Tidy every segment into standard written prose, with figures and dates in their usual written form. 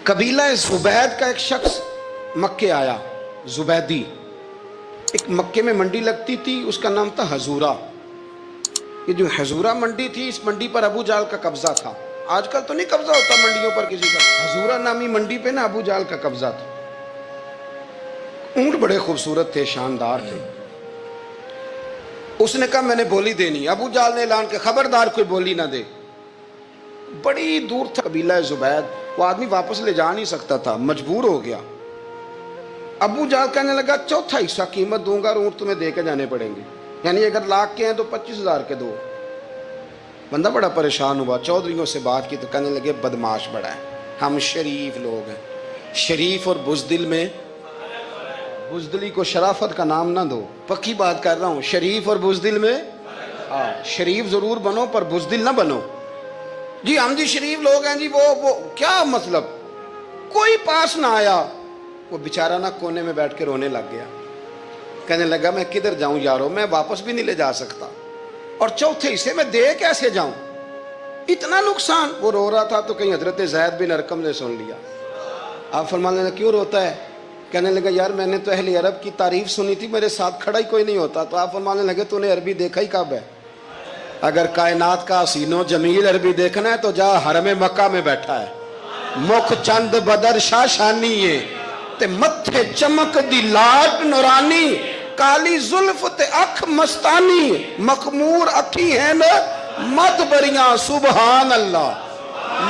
قبیلہ زبید کا ایک شخص مکے آیا، زبیدی۔ ایک مکے میں منڈی لگتی تھی، اس کا نام تھا حضورہ۔ یہ جو حضورہ منڈی تھی، اس منڈی پر ابو جہل کا قبضہ تھا۔ آج کل تو نہیں قبضہ ہوتا منڈیوں پر کسی کا، حضورہ نامی منڈی پہ نا ابو جہل کا قبضہ تھا۔ اونٹ بڑے خوبصورت تھے، شاندار تھے۔ اس نے کہا میں نے بولی دینی۔ ابو جہل نے اعلان کیا خبردار کوئی بولی نہ دے۔ بڑی دور تھا قبیلہ زبید، وہ آدمی واپس لے جا نہیں سکتا تھا، مجبور ہو گیا۔ ابو جہل کہنے لگا چوتھا حصہ قیمت دوں گا اور اونٹ تمہیں دے کے جانے پڑیں گے، یعنی اگر لاکھ کے ہیں تو 25,000 کے دو۔ بندہ بڑا پریشان ہوا، چودھریوں سے بات کی تو کہنے لگے بدماش بڑا ہے، ہم شریف لوگ ہیں، شریف اور بزدل میں، بزدلی کو شرافت کا نام نہ دو، پکی بات کر رہا ہوں، شریف اور بزدل میں شریف ضرور بنو پر بزدل نہ بنو۔ جی ہم جی شریف لوگ ہیں جی، وہ کیا مطلب؟ کوئی پاس نہ آیا، وہ بیچارہ نہ کونے میں بیٹھ کے رونے لگ گیا، کہنے لگا میں کدھر جاؤں یارو، میں واپس بھی نہیں لے جا سکتا، اور چوتھے حصے میں دے کیسے جاؤں، اتنا نقصان۔ وہ رو رہا تھا تو کہیں حضرت زید بن ارقم نے سن لیا۔ آپ فرمانے لگے کیوں روتا ہے؟ کہنے لگا یار میں نے تو اہل عرب کی تعریف سنی تھی، میرے ساتھ کھڑا ہی کوئی نہیں ہوتا۔ تو آپ فرمانے لگے تو نے عربی دیکھا ہی کب ہے؟ اگر کائنات کا حسین و جمیل عربی دیکھنا ہے تو جا حرم مکہ میں بیٹھا ہے، مکھ چند بدر شاشانی ہے تے متھے چمک دی لاٹ نورانی، کالی زلف تے اکھ مستانی، مخمور اکھی ہیں مد بریاں سبحان اللہ،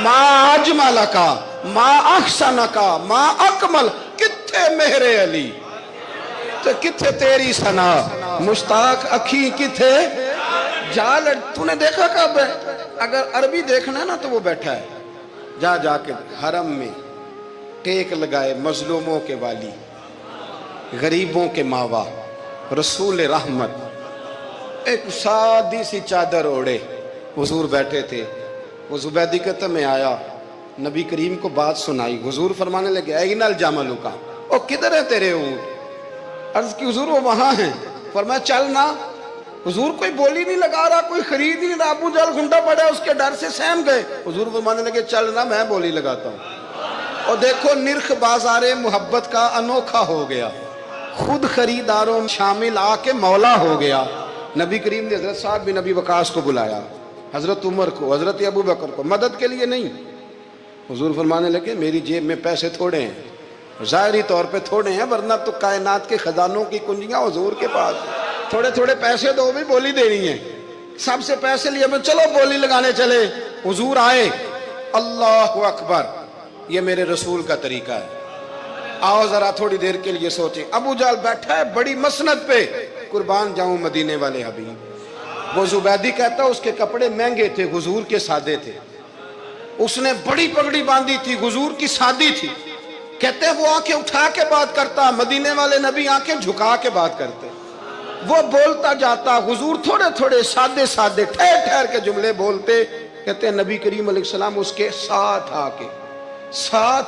ما اجمل کا ما احسن کا ما اکمل، کتھے مہر علی تے کتھے تیری ثنا، مشتاق اکھی کتھے جال۔ تو نے دیکھا کب ہے؟ اگر عربی دیکھنا ہے نا تو وہ بیٹھا ہے، جا جا کے حرم میں ٹیک لگائے، مظلوموں کے والی، غریبوں کے ماوا، رسول رحمت، ایک سادی سی چادر اوڑے حضور بیٹھے تھے۔ وہ زبیدی کہتا میں آیا، نبی کریم کو بات سنائی، حضور فرمانے لگے این الجمل کا، او کدھر ہے تیرے اونٹ؟ عرض کی حضور وہ وہاں ہیں۔ فرمایا چل نہ۔ حضور کوئی بولی نہیں لگا رہا، کوئی خرید نہیں رہا، ابو جہل گھنٹا پڑا، اس کے ڈر سے سہم گئے۔ حضور فرمانے لگے چل نہ، میں بولی لگاتا ہوں۔ اور دیکھو نرخ بازار محبت کا انوکھا ہو گیا، خود خریداروں شامل آ کے مولا ہو گیا۔ نبی کریم نے حضرت سعد بن ابی وقاص کو بلایا، حضرت عمر کو، حضرت ابو بکر کو، مدد کے لیے نہیں۔ حضور فرمانے لگے میری جیب میں پیسے تھوڑے ہیں، ظاہری طور پہ تھوڑے ہیں، ورنہ تو کائنات کے خزانوں کی کنجیاں حضور کے پاس ہیں۔ تھوڑے تھوڑے پیسے دو بھی بولی دینی ہے، سب سے پیسے لیے میں چلو بولی لگانے چلے۔ حضور آئے، اللہ اکبر، یہ میرے رسول کا طریقہ ہے، آؤ ذرا تھوڑی دیر کے لیے سوچیں۔ ابو جہل بیٹھا ہے بڑی مسند پہ، قربان جاؤں مدینے والے حبیب۔ وہ زبیدی کہتا اس کے کپڑے مہنگے تھے، حضور کے سادے تھے، اس نے بڑی پگڑی باندھی تھی، حضور کی سادی تھی۔ کہتے ہیں وہ آنکھیں اٹھا کے بات کرتا، مدینے والے نبی آنکھیں جھکا کے بات کرتے۔ وہ بولتا جاتا، حضور تھوڑے تھوڑے سادے سادے ٹھہر ٹھہر کے جملے بولتے۔ کہتے ہیں نبی کریم علیہ السلام اس کے ساتھ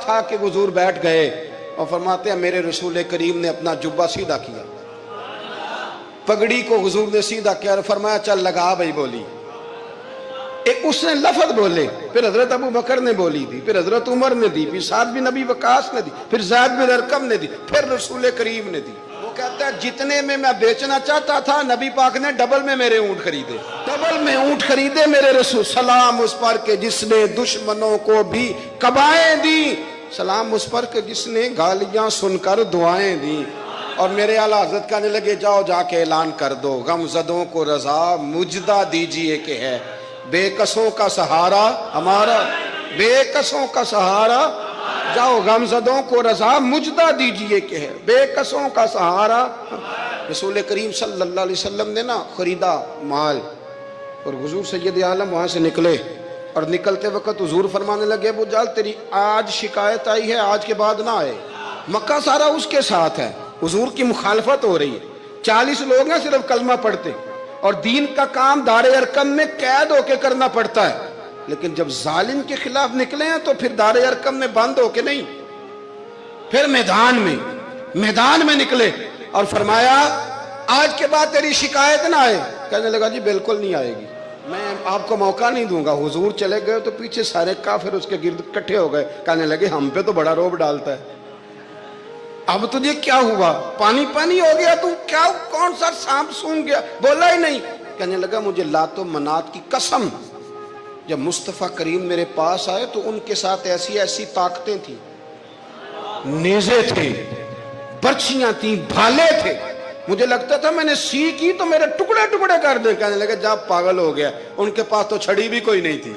آ کے حضور بیٹھ گئے اور فرماتے ہیں میرے رسول کریم نے اپنا جبہ سیدھا کیا، پگڑی کو حضور نے سیدھا کیا اور فرمایا چل لگا بھائی بولی۔ ایک اس نے لفظ بولے، پھر حضرت ابو بکر نے بولی دی، پھر حضرت عمر نے دی، پھر سعد بن ابی وقاص نے دی، پھر زید بن ارقم نے دی، پھر رسول کریم نے دی۔ وہ کہتا ہے جتنے میں بیچنا چاہتا تھا نبی پاک نے ڈبل میں میرے اونٹ خریدے، ڈبل میں اونٹ خریدے میرے رسول۔ سلام اس پر کہ جس نے دشمنوں کو بھی قبائیں دی، سلام اس پر کہ جس نے گالیاں سن کر دعائیں دی۔ اور میرے اعلیٰ حضرت کہنے لگے جاؤ جا کے اعلان کر دو، غم زدوں کو رضا مجدہ دیجئے کہ ہے بے کسوں کا سہارا ہمارا، بے کسوں کا سہارا، جاؤ غم زدوں کو رضا مجدہ دیجئے کہ ہے بے کسوں کا سہارا۔ رسول کریم صلی اللہ علیہ وسلم نے نا خریدا مال، اور حضور سید عالم وہاں سے نکلے، اور نکلتے وقت حضور فرمانے لگے ابو جہل تیری آج شکایت آئی ہے، آج کے بعد نہ آئے، مکہ سارا اس کے ساتھ ہے، حضور کی مخالفت ہو رہی ہے، 40 لوگ ہیں صرف کلمہ پڑھتے، اور دین کا کام دار ارقم میں قید ہو کے کرنا پڑتا ہے، لیکن جب ظالم کے خلاف نکلے ہیں تو پھر دار ارقم میں بند ہو کے نہیں، پھر میدان میں نکلے اور فرمایا آج کے بعد تیری شکایت نہ آئے۔ کہنے لگا جی بالکل نہیں آئے گی، میں آپ کو موقع نہیں دوں گا. حضور چلے گئے تو پیچھے سارے کافر اس کے گرد اکٹھے ہو گئے, کہنے لگے ہم پہ تو بڑا روب ڈالتا ہے, اب تجھے کیا ہوا, پانی پانی ہو گیا, تو کیا کون سا سانپ سونگ گیا, بولا ہی نہیں. کہنے لگا مجھے لات و منات کی قسم, جب مصطفیٰ کریم میرے پاس آئے تو ان کے ساتھ ایسی ایسی طاقتیں تھیں, نیزے تھے, برچیاں تھیں, بھالے تھے, مجھے لگتا تھا میں نے سی کی تو میرے ٹکڑے ٹکڑے کر دیں. کہنے لگے جب پاگل ہو گیا, ان کے پاس تو چھڑی بھی کوئی نہیں تھی,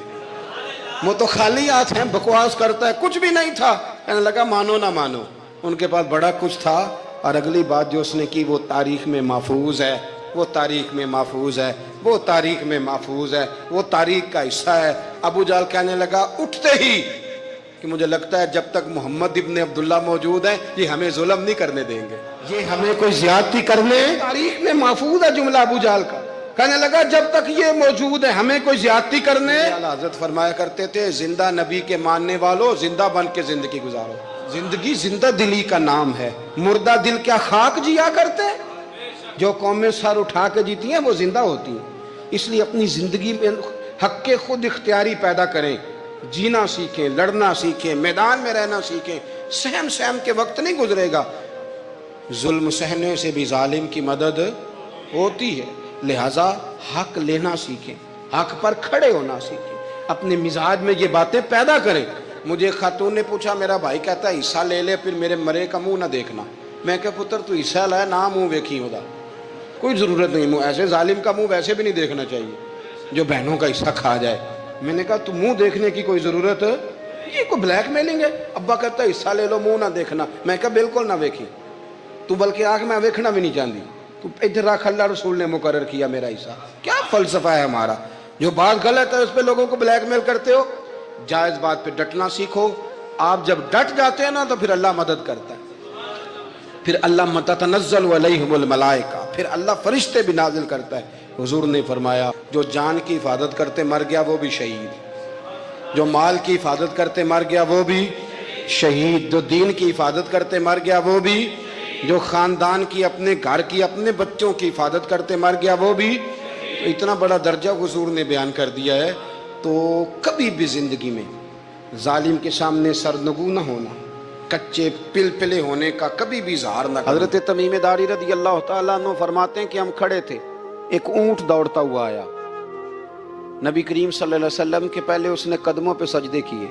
وہ تو خالی ہاتھ ہیں, بکواس کرتا ہے, کچھ بھی نہیں تھا. کہنے لگا مانو نہ مانو, ان کے پاس بڑا کچھ تھا. اور اگلی بات جو اس نے کی وہ تاریخ میں محفوظ ہے, وہ تاریخ میں محفوظ ہے, وہ تاریخ میں محفوظ ہے, وہ تاریخ کا حصہ ہے. ابو جہل کہنے لگا اٹھتے ہی کہ مجھے لگتا ہے جب تک محمد ابن عبداللہ موجود ہیں یہ ہمیں ظلم نہیں کرنے دیں گے, یہ ہمیں کوئی زیادتی کرنے, تاریخ میں محفوظ ہے جملہ ابو جہل کا. کہنے لگا جب تک یہ موجود ہے ہمیں کوئی زیادتی کرنے. حضرت فرمایا کرتے تھے زندہ نبی کے ماننے والوں زندہ بن کے زندگی گزارو. زندگی زندہ دلی کا نام ہے, مردہ دل کیا خاک جیا کرتے ہیں, جو قومیں سر اٹھا کے جیتی ہیں وہ زندہ ہوتی ہیں. اس لیے اپنی زندگی میں حق کے خود اختیاری پیدا کریں, جینا سیکھیں, لڑنا سیکھیں, میدان میں رہنا سیکھیں. سہم سہم کے وقت نہیں گزرے گا, ظلم سہنے سے بھی ظالم کی مدد ہوتی ہے. لہٰذا حق لینا سیکھیں, حق پر کھڑے ہونا سیکھیں, اپنے مزاج میں یہ باتیں پیدا کریں. مجھے خاتون نے پوچھا, میرا بھائی کہتا ہے حصہ لے لے پھر میرے مرے کا منہ نہ دیکھنا. میں کہا پتر تو حصہ لائے نہ منہ ویکھی ہوتا, کوئی ضرورت نہیں, منہ ایسے ظالم کا منہ ویسے بھی نہیں دیکھنا چاہیے جو بہنوں کا حصہ کھا جائے. میں نے کہا تو منہ دیکھنے کی کوئی ضرورت, یہ کوئی بلیک میلنگ ہے. ابا کہتا ہے حصہ لے لو منہ نہ دیکھنا. میں کہا بالکل نہ ویکھی, تو بلکہ آنکھ میں ویکھنا بھی نہیں چاہتی, تو ادھر رکھ, اللہ رسول نے مقرر کیا میرا حصہ. کیا فلسفہ ہے ہمارا, جو بات غلط ہے اس پہ لوگوں کو بلیک میل کرتے ہو. جائز بات پہ ڈٹنا سیکھو. آپ جب ڈٹ جاتے ہیں نا تو پھر اللہ مدد کرتا ہے, پھر اللہ تتنزل علیہم الملائکہ, پھر اللہ فرشتے بھی نازل کرتا ہے. حضور نے فرمایا جو جان کی حفاظت کرتے مر گیا وہ بھی شہید, جو مال کی حفاظت کرتے مر گیا وہ بھی شہید, جو دین کی حفاظت کرتے مر گیا وہ بھی, جو خاندان کی, اپنے گھر کی, اپنے بچوں کی حفاظت کرتے مر گیا وہ بھی. تو اتنا بڑا درجہ حضور نے بیان کر دیا ہے. تو کبھی بھی زندگی میں ظالم کے سامنے سرنگو نہ ہونا, کچے پل پلے ہونے کا کبھی بھی اظہار نہ. حضرت تمیم داری رضی اللہ تعالیٰ عنہ فرماتے ہیں کہ ہم کھڑے تھے, ایک اونٹ دوڑتا ہوا آیا, نبی کریم صلی اللہ علیہ وسلم کے پہلے اس نے قدموں پہ سجدے کیے.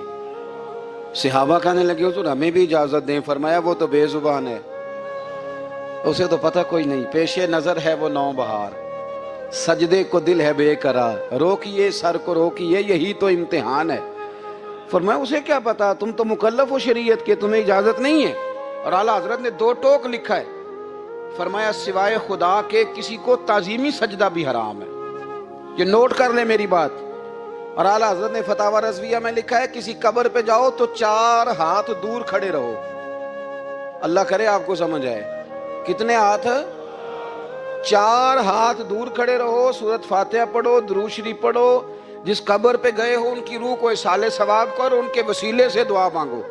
صحابہ کہنے لگے حضور ہمیں بھی اجازت دیں. فرمایا وہ تو بے زبان ہے, اسے تو پتہ کوئی نہیں, پیش نظر ہے وہ نو بہار, سجدے کو دل ہے بے قرار, روکیے سر کو روکیے یہی تو امتحان ہے. فرمایا اسے کیا پتا, تم تو مکلف ہو شریعت کے, تمہیں اجازت نہیں ہے. اور اعلیٰ حضرت نے 2 ٹوک لکھا ہے, فرمایا سوائے خدا کے کسی کو تعظیمی سجدہ بھی حرام ہے. یہ نوٹ کر لیں میری بات. اور اعلیٰ حضرت نے فتاوی رضویہ میں لکھا ہے کسی قبر پہ جاؤ تو 4 ہاتھ دور کھڑے رہو. اللہ کرے آپ کو سمجھ آئے, کتنے ہاتھ, 4 ہاتھ دور کھڑے رہو, سورۃ فاتحہ پڑھو, درود شریف پڑھو, جس قبر پہ گئے ہو ان کی روح کو اصال ثواب کرو, ان کے وسیلے سے دعا مانگو.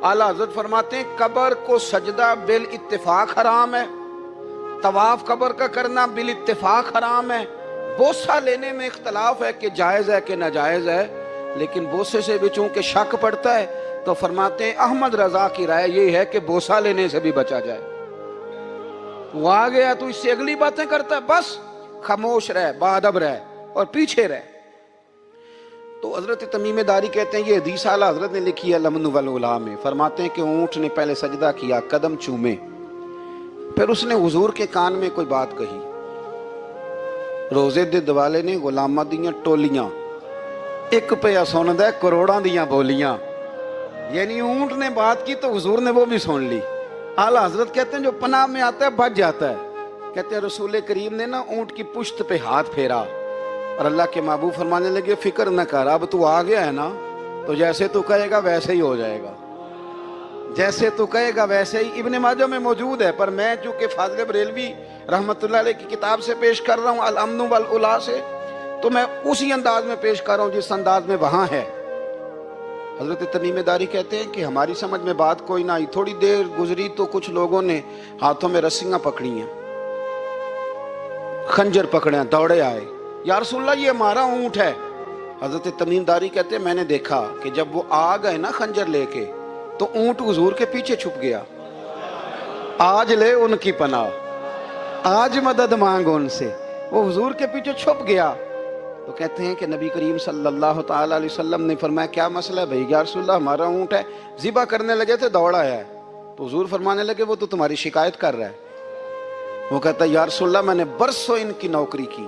اعلیٰ حضرت فرماتے ہیں قبر کو سجدہ بالاتفاق حرام ہے, طواف قبر کا کرنا بالاتفاق حرام ہے. بوسہ لینے میں اختلاف ہے کہ جائز ہے کہ ناجائز ہے, لیکن بوسے سے بھی چونکہ شک پڑتا ہے تو فرماتے ہیں احمد رضا کی رائے یہ ہے کہ بوسہ لینے سے بھی بچا جائے. وہ آ گیا تو اس سے اگلی باتیں کرتا ہے, بس خاموش رہ, باادب رہ اور پیچھے رہ. تو حضرت تمیم داری کہتے ہیں یہ حدیث اعلیٰ حضرت نے لکھی ہے لمن والعلا میں. فرماتے ہیں کہ اونٹ نے پہلے سجدہ کیا, قدم چومے, پھر اس نے حضور کے کان میں کوئی بات کہی. روزے دے دوالے نے غلاماں دیاں ٹولیاں, ایک پیا سندا کروڑاں دیاں بولیاں. یعنی اونٹ نے بات کی تو حضور نے وہ بھی سن لی. اعلیٰ حضرت کہتے ہیں جو پناہ میں آتا ہے بچ جاتا ہے. کہتے ہیں رسول کریم نے نا اونٹ کی پشت پہ ہاتھ پھیرا اور اللہ کے محبوب فرمانے لگے فکر نہ کر, اب تو آ گیا ہے نا, تو جیسے تو کہے گا ویسے ہی ہو جائے گا, جیسے تو کہے گا ویسے ہی. ابن ماجہ میں موجود ہے, پر میں چونکہ فاضل بریلوی رحمۃ اللہ علیہ کی کتاب سے پیش کر رہا ہوں الامن والعلا سے, تو میں اسی انداز میں پیش کر رہا ہوں جس انداز میں وہاں ہے. حضرت تمیم داری کہتے ہیں کہ ہماری سمجھ میں بات کوئی نہ آئی. تھوڑی دیر گزری تو کچھ لوگوں نے ہاتھوں میں رسیاں پکڑی ہیں, خنجر پکڑے ہیں, دوڑے آئے, یا رسول اللہ یہ ہمارا اونٹ ہے۔ حضرت تمیم داری کہتے ہیں میں نے دیکھا کہ جب وہ آ گئے نا خنجر لے کے تو اونٹ حضور کے پیچھے چھپ گیا۔ آج لے ان کی پناہ، آج مدد مانگ ان سے، وہ حضور کے پیچھے چھپ گیا۔ تو کہتے ہیں کہ نبی کریم صلی اللہ تعالی علیہ وسلم نے فرمایا کیا مسئلہ ہے بھائی؟ یا رسول اللہ ہمارا اونٹ ہے، ذبح کرنے لگے تھے دوڑ آیا ہے۔ تو حضور فرمانے لگے وہ تو تمہاری شکایت کر رہا ہے۔ وہ کہتا ہے یا رسول اللہ میں نے برسوں ان کی نوکری کی،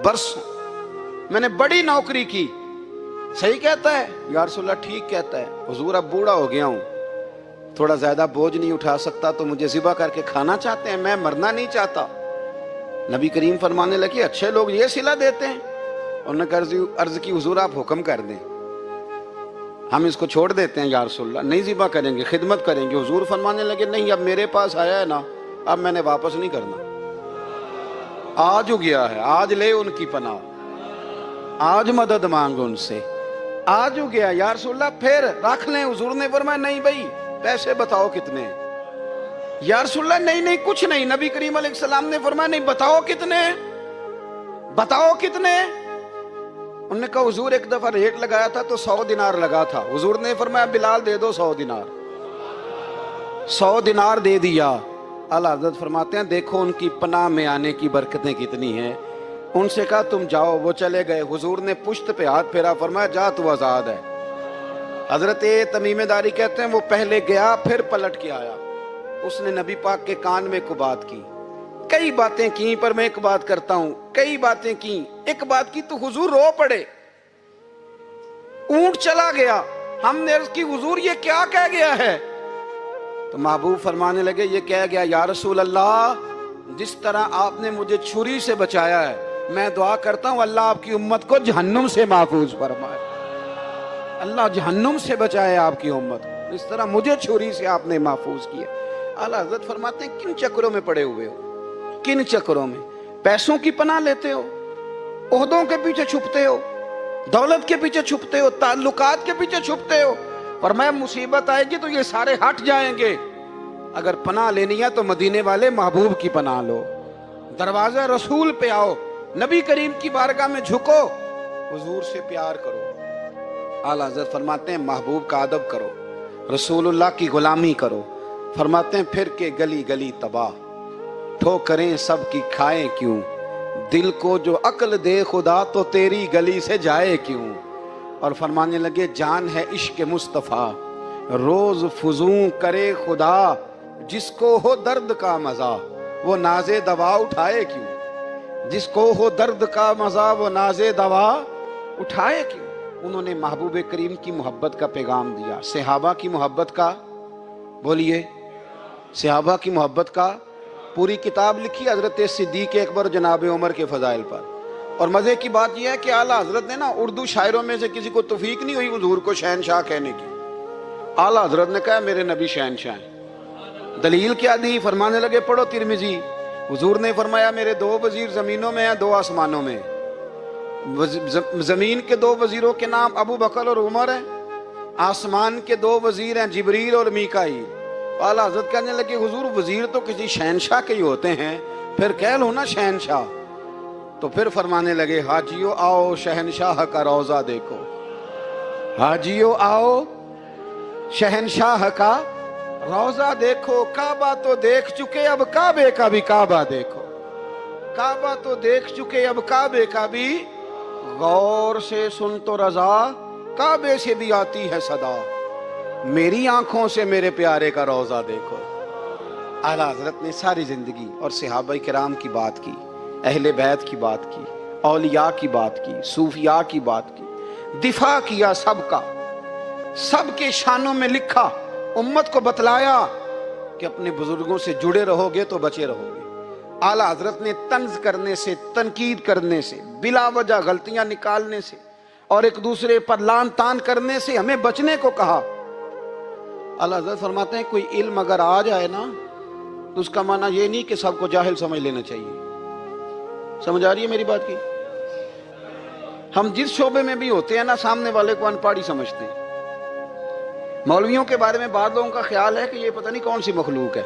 برسوں میں نے بڑی نوکری کی۔ صحیح کہتا ہے یا رسول اللہ؟ ٹھیک کہتا ہے حضور، اب بوڑھا ہو گیا ہوں، تھوڑا زیادہ بوجھ نہیں اٹھا سکتا، تو مجھے ذبح کر کے کھانا چاہتے ہیں، میں مرنا نہیں چاہتا۔ نبی کریم فرمانے لگے اچھے لوگ یہ صلہ دیتے ہیں؟ انہوں نے عرض کی حضور آپ حکم کر دیں، ہم اس کو چھوڑ دیتے ہیں یا رسول اللہ، نہیں ذبح کریں گے، خدمت کریں گے۔ حضور فرمانے لگے نہیں، اب میرے پاس آیا ہے نا، اب میں نے واپس نہیں کرنا، آج ہو گیا ہے، آج لے ان کی پناہ، آج مدد مانگ ان سے، آج ہو گیا یا رسول اللہ پھر رکھ لیں؟ حضور نے فرمایا نہیں بھائی پیسے بتاؤ کتنے؟ یا رسول اللہ نہیں نہیں کچھ نہیں۔ نبی کریم علیہ السلام نے فرمایا نہیں، بتاؤ کتنے، بتاؤ کتنے؟ انہوں نے کہا حضور ایک دفعہ ریٹ لگایا تھا تو 100 دینار لگا تھا۔ حضور نے فرمایا بلال دے دو 100 دینار، 100 دینار دے دیا۔ اعلیٰ حضرت فرماتے ہیں دیکھو ان کی پناہ میں آنے کی برکتیں کتنی ہیں۔ ان سے کہا تم جاؤ، وہ چلے گئے۔ حضور نے پشت پہ ہاتھ پھیرا، فرمایا جا تو آزاد ہے۔ حضرت تمیم داری کہتے ہیں وہ پہلے گیا پھر پلٹ کے آیا، اس نے نبی پاک کے کان میں کو بات کی، کئی باتیں کی، پر میں ایک بات کرتا ہوں، کئی باتیں کی، ایک بات کی تو حضور رو پڑے۔ اونٹ چلا گیا، ہم نے عرض کی حضور یہ کیا کہہ گیا ہے؟ تو محبوب فرمانے لگے یہ کہہ گیا یا رسول اللہ جس طرح آپ نے مجھے چھری سے بچایا ہے، میں دعا کرتا ہوں اللہ آپ کی امت کو جہنم سے محفوظ فرمائے، اللہ جہنم سے بچائے آپ کی امت کو، اس طرح مجھے چھری سے آپ نے محفوظ کیا۔ اعلیٰ حضرت فرماتے ہیں کن چکروں میں پڑے ہوئے ہو، کن چکروں میں؟ پیسوں کی پناہ لیتے ہو، عہدوں کے پیچھے چھپتے ہو، دولت کے پیچھے چھپتے ہو، تعلقات کے پیچھے چھپتے ہو، فرمایا مصیبت آئے گی تو یہ سارے ہٹ جائیں گے۔ اگر پناہ لینی ہے تو مدینے والے محبوب کی پناہ لو، دروازہ رسول پہ آؤ، نبی کریم کی بارگاہ میں جھکو، حضور سے پیار کرو۔ اعلیٰ حضرت فرماتے ہیں محبوب کا ادب کرو، رسول اللہ کی غلامی کرو۔ فرماتے ہیں پھر کے گلی گلی تباہ، ٹھوکریں سب کی کھائیں کیوں، دل کو جو عقل دے خدا تو تیری گلی سے جائے کیوں۔ اور فرمانے لگے جان ہے عشق مصطفیٰ، روز فزوں کرے خدا، جس کو ہو درد کا مزہ وہ ناز دوا اٹھائے کیوں، جس کو ہو درد کا مزہ وہ ناز دوا اٹھائے کیوں۔ انہوں نے محبوب کریم کی محبت کا پیغام دیا، صحابہ کی محبت کا، بولیے صحابہ کی محبت کا پوری کتاب لکھی حضرت صدیق اکبر جناب عمر کے فضائل پر۔ اور مزے کی بات یہ ہے کہ اعلیٰ حضرت نے نا اردو شاعروں میں سے کسی کو توفیق نہیں ہوئی حضور کو شہنشاہ کہنے کی، اعلیٰ حضرت نے کہا میرے نبی شہنشاہ ہیں۔ دلیل کیا دی؟ فرمانے لگے پڑھو ترمذی، حضور نے فرمایا میرے 2 وزیر زمینوں میں ہیں 2 آسمانوں میں، زمین کے 2 وزیروں کے نام ابو بکر اور عمر ہیں، آسمان کے 2 وزیر ہیں جبریل اور میکائیل۔ اعلیٰ حضرت کہنے لگے حضور وزیر تو کسی شہنشاہ کے ہی ہوتے ہیں، پھر کہہ لو نا شہنشاہ۔ تو پھر فرمانے لگے حاجیو آؤ شہنشاہ کا روضہ دیکھو، حاجیو آؤ شہنشاہ کا روضہ دیکھو، کعبہ تو دیکھ چکے اب کعبے کا بھی کعبہ دیکھو، کعبہ تو دیکھ چکے اب کعبے کا بھی، غور سے سن تو رضا کعبے سے بھی آتی ہے صدا، میری آنکھوں سے میرے پیارے کا روضہ دیکھو۔ اعلیٰ حضرت نے ساری زندگی اور صحابہ کرام کی بات کی، اہل بیت کی بات کی، اولیاء کی بات کی، صوفیاء کی بات کی، دفاع کیا سب کا، سب کے شانوں میں لکھا، امت کو بتلایا کہ اپنے بزرگوں سے جڑے رہو گے تو بچے رہو گے۔ اعلیٰ حضرت نے طنز کرنے سے، تنقید کرنے سے، بلا وجہ غلطیاں نکالنے سے اور ایک دوسرے پر لان تان کرنے سے ہمیں بچنے کو کہا۔ اعلیٰ حضرت فرماتے ہیں کوئی علم اگر آ جائے نا تو اس کا معنی یہ نہیں کہ سب کو جاہل سمجھ لینا چاہیے۔ سمجھ آ رہی ہے میری بات کی؟ ہم جس شعبے میں بھی ہوتے ہیں نا سامنے والے کو ان پڑھ ہی سمجھتے ہیں۔ مولویوں کے بارے میں بعض لوگوں کا خیال ہے کہ یہ پتہ نہیں کون سی مخلوق ہے،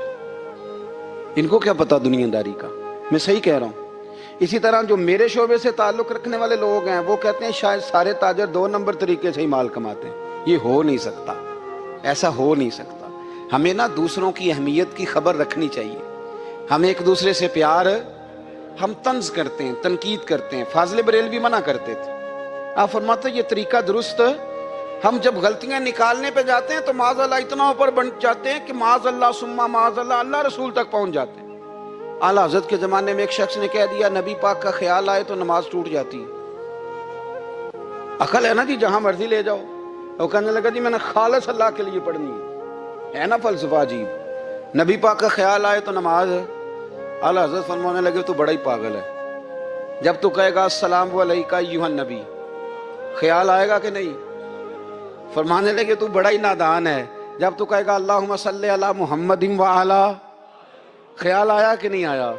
ان کو کیا پتا دنیا داری کا۔ میں صحیح کہہ رہا ہوں، اسی طرح جو میرے شعبے سے تعلق رکھنے والے لوگ ہیں وہ کہتے ہیں شاید سارے تاجر 2 نمبر طریقے سے ہی مال کماتے ہیں. یہ ہو نہیں سکتا، ایسا ہو نہیں سکتا. ہمیں نا دوسروں کی اہمیت کی خبر رکھنی چاہیے. ہم ایک دوسرے سے پیار، ہم طنز کرتے ہیں، تنقید کرتے ہیں. فاضل بریلوی منع کرتے تھے. آپ فرماتے ہیں یہ طریقہ درست ہے. ہم جب غلطیاں نکالنے پہ جاتے ہیں تو معاذ اللہ اتنا اوپر بن جاتے ہیں کہ معاذ اللہ ثم معاذ اللہ اللہ رسول تک پہنچ جاتے ہیں. اعلیٰ حضرت کے زمانے میں ایک شخص نے کہہ دیا نبی پاک کا خیال آئے تو نماز ٹوٹ جاتی ہے. عقل ہے نا جی، جہاں مرضی لے جاؤ. وہ کہنے لگا جی میں نے خالص اللہ کے لیے پڑھنی ہے نا فلسفہ عجیب. نبی پاک کا خیال آئے تو نماز ہے. اعلیٰ حضرت فرمانے لگے تو بڑا ہی پاگل ہے. جب تو کہے گا السلام علیکہ ایھا النبی، خیال آئے گا کہ نہیں؟ فرمانے لگے تو بڑا ہی نادان ہے. جب تو کہے گا اللہم صلی علی محمد وعلی، خیال آیا کہ نہیں آیا؟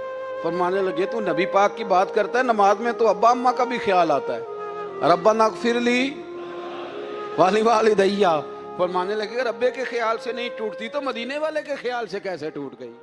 فرمانے لگے تو نبی پاک کی بات کرتا ہے، نماز میں تو ابا اماں کا بھی خیال آتا ہے. ربنا اغفر لی ولی، فرمانے لگے ربے کے خیال سے نہیں ٹوٹتی تو مدینے والے کے خیال سے کیسے ٹوٹ گئی؟